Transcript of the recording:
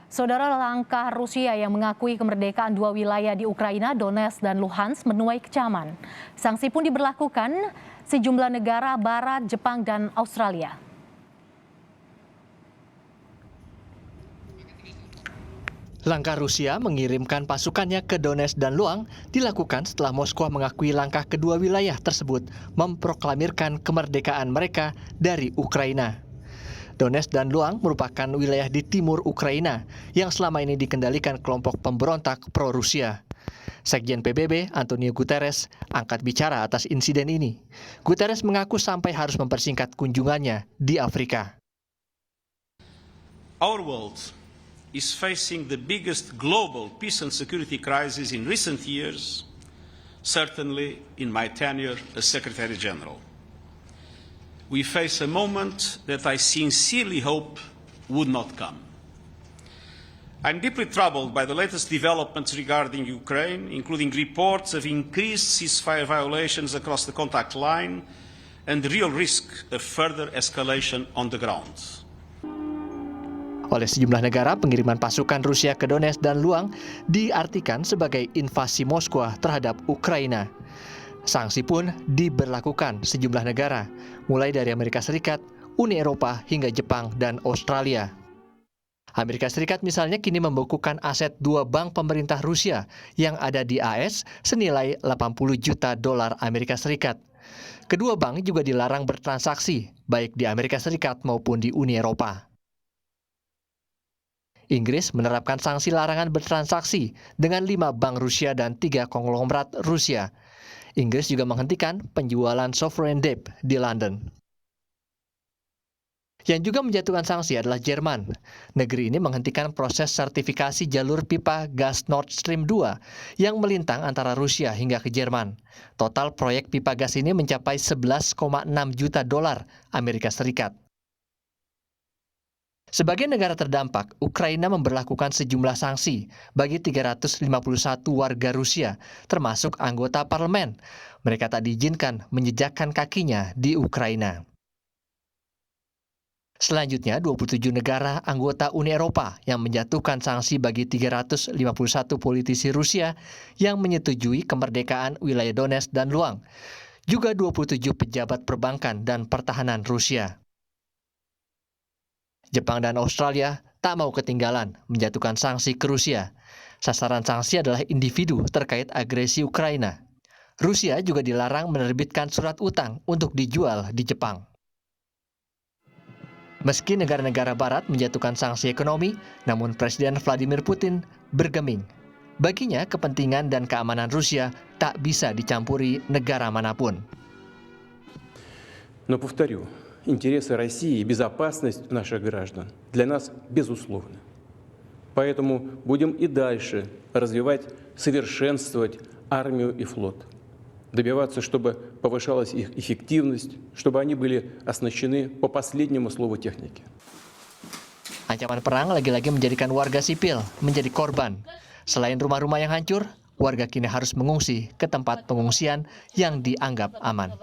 Saudara, langkah Rusia yang mengakui kemerdekaan dua wilayah di Ukraina, Donetsk dan Luhansk, menuai kecaman. Sanksi pun diberlakukan sejumlah negara Barat, Jepang, dan Australia. Langkah Rusia mengirimkan pasukannya ke Donetsk dan Luhansk dilakukan setelah Moskow mengakui langkah kedua wilayah tersebut memproklamirkan kemerdekaan mereka dari Ukraina. Donetsk dan Luhansk merupakan wilayah di timur Ukraina yang selama ini dikendalikan kelompok pemberontak pro-Rusia. Sekjen PBB, Antonio Guterres, angkat bicara atas insiden ini. Guterres mengaku sampai harus mempersingkat kunjungannya di Afrika. Our world is facing the biggest global peace and security crisis in recent years, certainly in my tenure as Secretary General. We face a moment that I sincerely hope would not come. I'm deeply troubled by the latest developments regarding Ukraine, including reports of increased ceasefire violations across the contact line and the real risk of further escalation on the ground. Oleh sejumlah negara, pengiriman pasukan Rusia ke Donetsk dan Luhansk diartikan sebagai invasi Moskwa terhadap Ukraina. Sanksi pun diberlakukan sejumlah negara, mulai dari Amerika Serikat, Uni Eropa, hingga Jepang dan Australia. Amerika Serikat misalnya kini membekukan aset dua bank pemerintah Rusia yang ada di AS senilai 80 juta dolar Amerika Serikat. Kedua bank juga dilarang bertransaksi, baik di Amerika Serikat maupun di Uni Eropa. Inggris menerapkan sanksi larangan bertransaksi dengan 5 bank Rusia dan 3 konglomerat Rusia. Inggris juga menghentikan penjualan sovereign debt di London. Yang juga menjatuhkan sanksi adalah Jerman. Negeri ini menghentikan proses sertifikasi jalur pipa gas Nord Stream 2 yang melintang antara Rusia hingga ke Jerman. Total proyek pipa gas ini mencapai 11,6 juta dolar Amerika Serikat. Sebagai negara terdampak, Ukraina memberlakukan sejumlah sanksi bagi 351 warga Rusia, termasuk anggota parlemen. Mereka tak diizinkan menjejakkan kakinya di Ukraina. Selanjutnya, 27 negara anggota Uni Eropa yang menjatuhkan sanksi bagi 351 politisi Rusia yang menyetujui kemerdekaan wilayah Donetsk dan Luhansk. Juga 27 pejabat perbankan dan pertahanan Rusia. Jepang dan Australia tak mau ketinggalan menjatuhkan sanksi ke Rusia. Sasaran sanksi adalah individu terkait agresi Ukraina. Rusia juga dilarang menerbitkan surat utang untuk dijual di Jepang. Meski negara-negara barat menjatuhkan sanksi ekonomi, namun Presiden Vladimir Putin bergeming. Baginya, kepentingan dan keamanan Rusia tak bisa dicampuri negara manapun. Но повторю, интересы России и безопасность наших граждан для нас безусловны. Поэтому будем и дальше развивать, совершенствовать армию и флот. Добиваться, чтобы повышалась их эффективность, чтобы они были оснащены по последнему слову техники. Ancaman perang lagi-lagi menjadikan warga sipil menjadi korban. Selain rumah-rumah yang hancur, warga kini harus mengungsi ke tempat pengungsian yang dianggap aman.